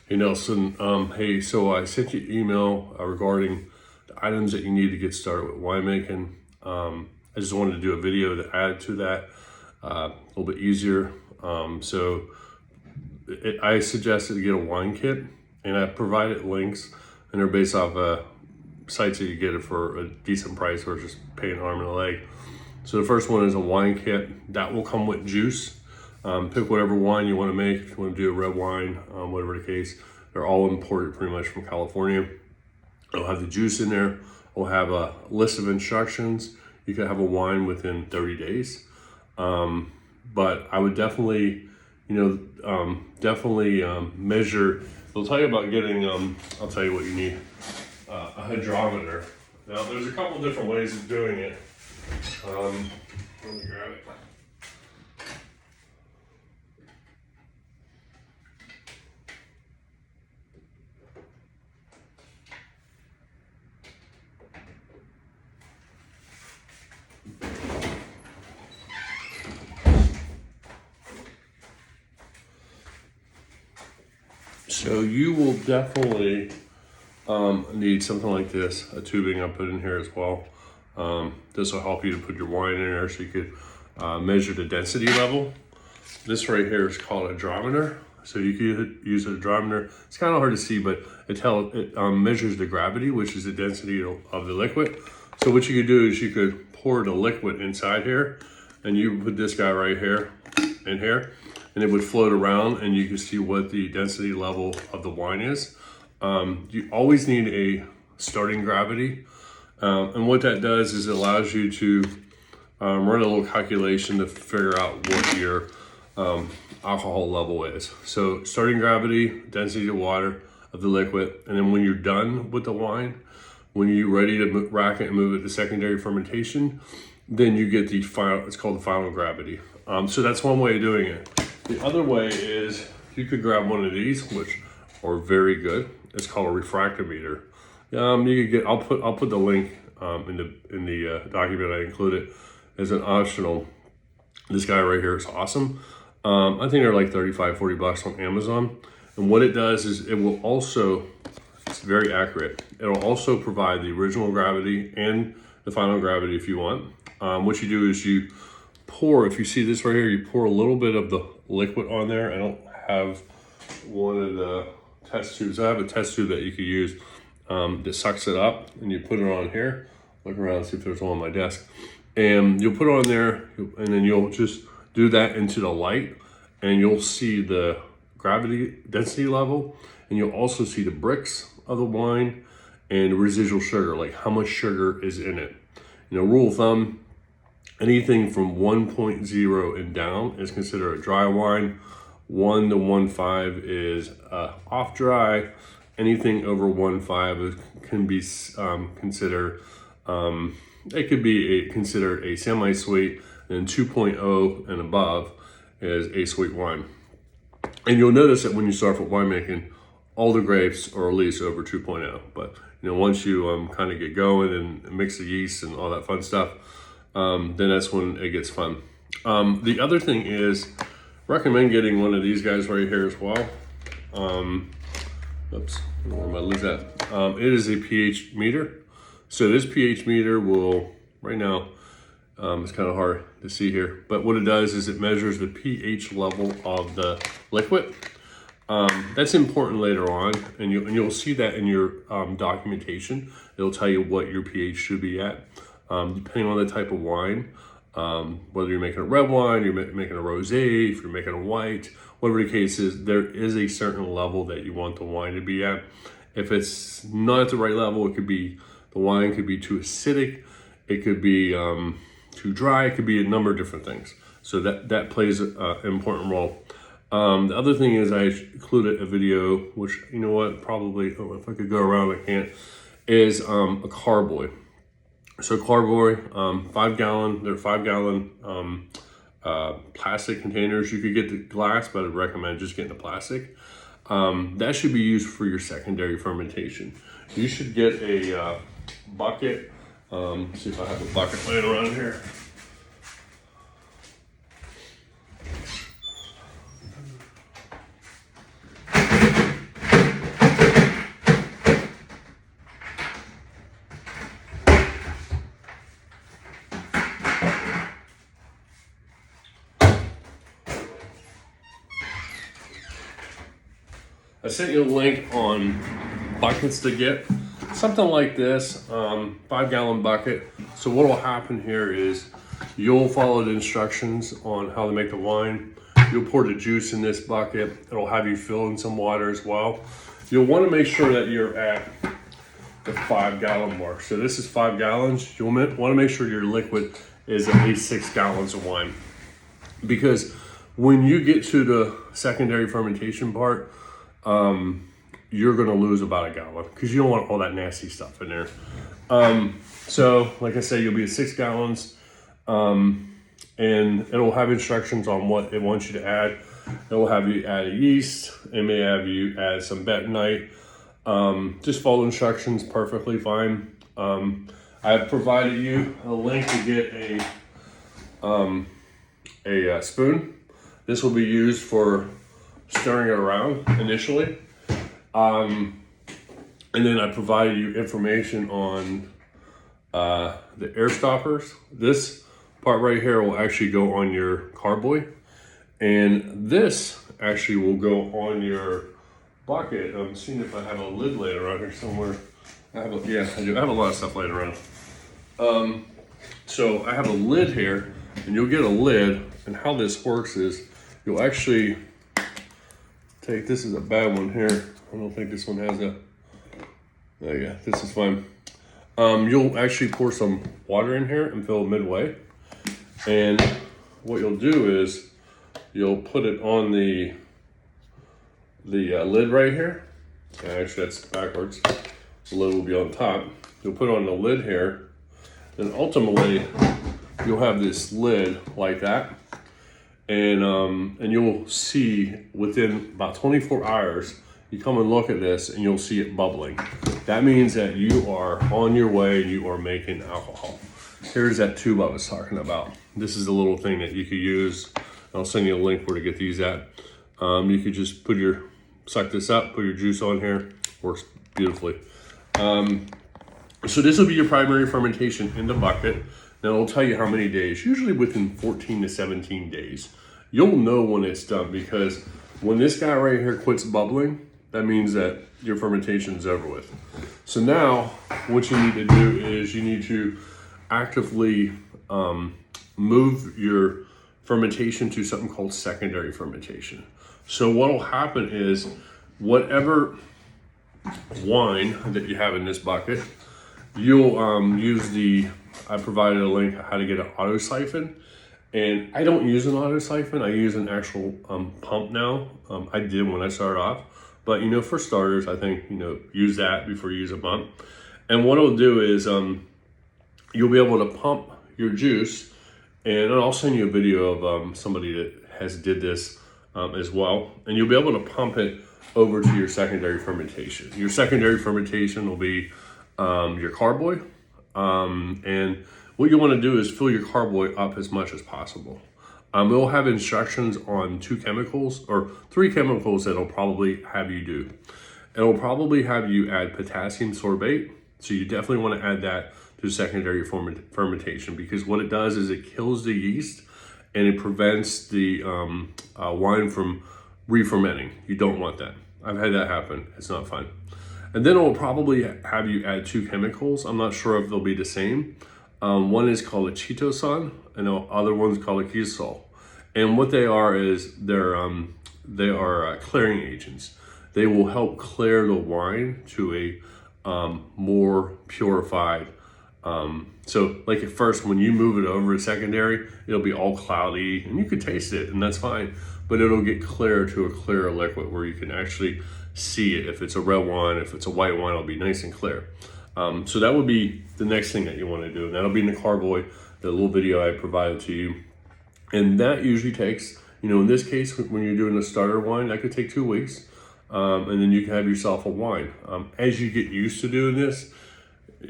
Hey Nelson, hey, so I sent you an email regarding the items that you need to get started with winemaking. I just wanted to do a video to add to that, a little bit easier. I suggested to get a wine kit, and I provided links, and they're based off sites that you get it for a decent price or just pay an arm and a leg. So the first one is a wine kit that will come with juice. Pick whatever wine you want to make. If you want to do a red wine, whatever the case, they're all imported pretty much from California. It'll have the juice in there. It'll have a list of instructions. You can have a wine within 30 days. But I would definitely, measure. They'll tell you about getting, I'll tell you what you need, a hydrometer. Now there's a couple different ways of doing it. Let me grab it. So you will definitely need something like this, a tubing I put in here as well. This will help you to put your wine in there so you could measure the density level. This right here is called a hydrometer. So you could use a hydrometer. It's kind of hard to see, but it measures the gravity, which is the density of the liquid. So what you could do is you could pour the liquid inside here, and you put this guy right here in here, and it would float around, and you can see what the density level of the wine is. You always need a starting gravity. And what that does is it allows you to run a little calculation to figure out what your alcohol level is. So starting gravity, density of water of the liquid, and then when you're done with the wine, when you're ready to rack it and move it to secondary fermentation, then you get the final, it's called the final gravity. So that's one way of doing it. The other way is you could grab one of these, which are very good. It's called a refractometer. You could get. I'll put the link in the document I included as an optional. This guy right here is awesome. I think they're like $35-40 on Amazon. And what it does is it will also, it's very accurate. It'll also provide the original gravity and the final gravity if you want. What you do is you pour, if you see this right here, you pour a little bit of the liquid on there. I don't have one of the test tubes. I have a test tube that you could use that sucks it up, and you put it on here. Look around, see if there's one on my desk. And you'll put it on there, and then you'll just do that into the light, and you'll see the gravity density level, and you'll also see the bricks of the wine and residual sugar, like how much sugar is in it. Rule of thumb, anything from 1.0 and down is considered a dry wine. 1 to 1.5 is off dry. Anything over 1.5 can be considered. It could be considered a semi-sweet, and 2.0 and above is a sweet wine. And you'll notice that when you start with winemaking, all the grapes are at least over 2.0. But once you kind of get going and mix the yeast and all that fun stuff, then that's when it gets fun. The other thing is, recommend getting one of these guys right here as well. Oops, where am I lose that? It is a pH meter. So this pH meter will, right now, it's kind of hard to see here, but what it does is it measures the pH level of the liquid. That's important later on, and you'll see that in your documentation. It'll tell you what your pH should be at, depending on the type of wine. Whether you're making a red wine, you're making a rosé, if you're making a white, whatever the case is, there is a certain level that you want the wine to be at. If it's not at the right level, the wine could be too acidic, it could be too dry, it could be a number of different things. So that plays an important role. The other thing is I included a video, which, probably, if I could go around, I can't, is a carboy. So carboy, 5 gallon, they're 5 gallon plastic containers. You could get the glass, but I'd recommend just getting the plastic. That should be used for your secondary fermentation. You should get a bucket. See if I have a bucket laying around here. I sent you a link on buckets to get. Something like this, 5-gallon bucket. So what will happen here is you'll follow the instructions on how to make the wine. You'll pour the juice in this bucket. It'll have you fill in some water as well. You'll want to make sure that you're at the 5-gallon mark. So this is 5 gallons. You'll want to make sure your liquid is at least 6 gallons of wine. Because when you get to the secondary fermentation part, you're gonna lose about a gallon because you don't want all that nasty stuff in there. So like I said, you'll be at 6 gallons, and it'll have instructions on what it wants you to add. It will have you add a yeast. It may have you add some bentonite. Just follow instructions perfectly fine. I've provided you a link to get a spoon. This will be used for stirring it around initially. And then I provided you information on the air stoppers. This part right here will actually go on your carboy, and this actually will go on your bucket. I'm seeing if I have a lid laying around here somewhere. Yeah, I do. I have a lot of stuff laying around. So I have a lid here, and you'll get a lid, and how this works is you'll actually take, this is a bad one here. I don't think this one has a, there you go, this is fine. You'll actually pour some water in here and fill midway. And what you'll do is you'll put it on the lid right here. Actually, that's backwards. The lid will be on top. You'll put it on the lid here. Then ultimately, you'll have this lid like that. And you'll see within about 24 hours, you come and look at this and you'll see it bubbling. That means that you are on your way, you are making alcohol. Here's that tube I was talking about. This is a little thing that you could use. I'll send you a link where to get these at. You could just suck this up, put your juice on here, works beautifully. So this will be your primary fermentation in the bucket. Now it'll tell you how many days, usually within 14 to 17 days. You'll know when it's done because when this guy right here quits bubbling, that means that your fermentation is over with. So now what you need to do is you need to actively move your fermentation to something called secondary fermentation. So what will happen is whatever wine that you have in this bucket, you'll use I provided a link how to get an auto siphon. And I don't use an auto siphon. I use an actual pump now. I did when I started off. But, for starters, I think, use that before you use a pump. And what it'll do is you'll be able to pump your juice. And I'll send you a video of somebody that did this as well. And you'll be able to pump it over to your secondary fermentation. Your secondary fermentation will be your carboy. And what you want to do is fill your carboy up as much as possible. It'll have instructions on 2 chemicals or 3 chemicals that it'll probably have you do. It'll probably have you add potassium sorbate. So you definitely want to add that to secondary fermentation because what it does is it kills the yeast and it prevents the wine from re-fermenting. You don't want that. I've had that happen. It's not fun. And then it will probably have you add 2 chemicals. I'm not sure if they'll be the same. One is called a chitosan, and the other one's called a kisol. And what they are is they are clearing agents. They will help clear the wine to a more purified. So like at first, when you move it over to secondary, it'll be all cloudy, and you could taste it, and that's fine. But it'll get clear to a clearer liquid where you can actually see it. If it's a red wine, if it's a white wine, it'll be nice and clear. So that would be the next thing that you want to do. And that'll be in the carboy, the little video I provided to you. And that usually takes, in this case, when you're doing a starter wine, that could take 2 weeks. And then you can have yourself a wine. As you get used to doing this,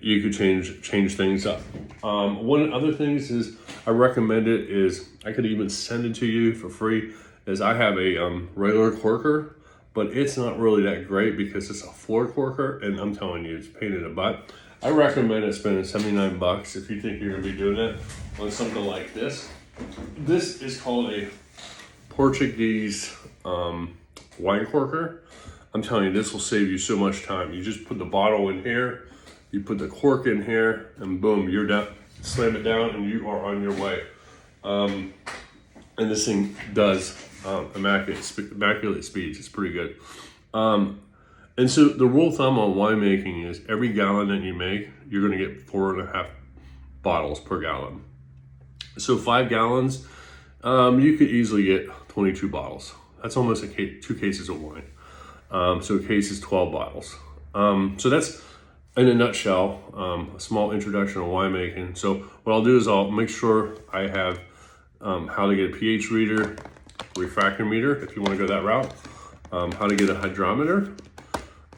you could change things up. One of the other things is I recommend it is, I could even send it to you for free, is I have a regular corker, but it's not really that great because it's a floor corker, and I'm telling you, it's a pain in the butt. I recommend spending $79 if you think you're gonna be doing it on something like this. This is called a Portuguese wine corker. I'm telling you, this will save you so much time. You just put the bottle in here, you put the cork in here, and boom, you're down. Slam it down, and you are on your way. And this thing does immaculate speeds. It's pretty good. And so the rule of thumb on winemaking is every gallon that you make, you're going to get 4.5 bottles per gallon. So 5 gallons, you could easily get 22 bottles. That's almost 2 cases of wine. So a case is 12 bottles. So that's, in a nutshell, a small introduction to winemaking. So what I'll do is I'll make sure I have how to get a pH reader, refractometer, if you want to go that route, how to get a hydrometer,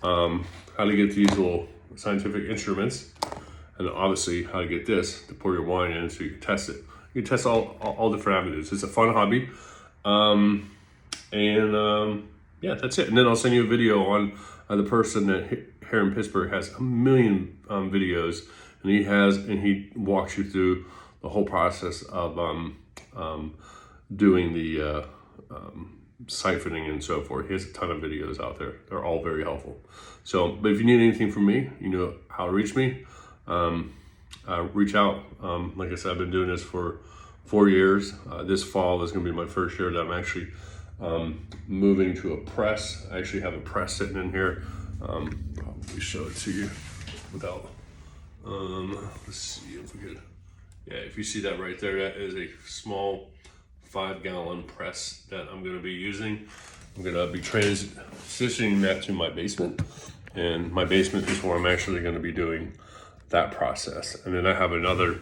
how to get these little scientific instruments, and obviously how to get this to pour your wine in so you can test it. You can test all different avenues. It's a fun hobby. Yeah, that's it. And then I'll send you a video on the person that here in Pittsburgh has a million videos, and he walks you through the whole process of doing the siphoning and so forth. He has a ton of videos out there. They're all very helpful. So, but if you need anything from me, you know how to reach me. Reach out. Like I said, I've been doing this for 4 years. This fall is going to be my first year that I'm actually moving to a press. I actually have a press sitting in here. Probably show it to you without, let's see if we could, yeah, if you see that right there, that is a small 5-gallon press that I'm going to be using. I'm going to be transitioning that to my basement, and my basement is where I'm actually going to be doing that process. And then I have another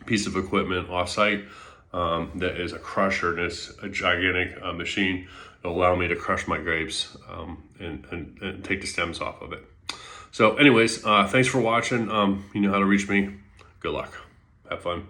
piece of equipment off-site that is a crusher, and it's a gigantic machine that will allow me to crush my grapes and take the stems off of it. So anyways, thanks for watching. You know how to reach me. Good luck. Have fun.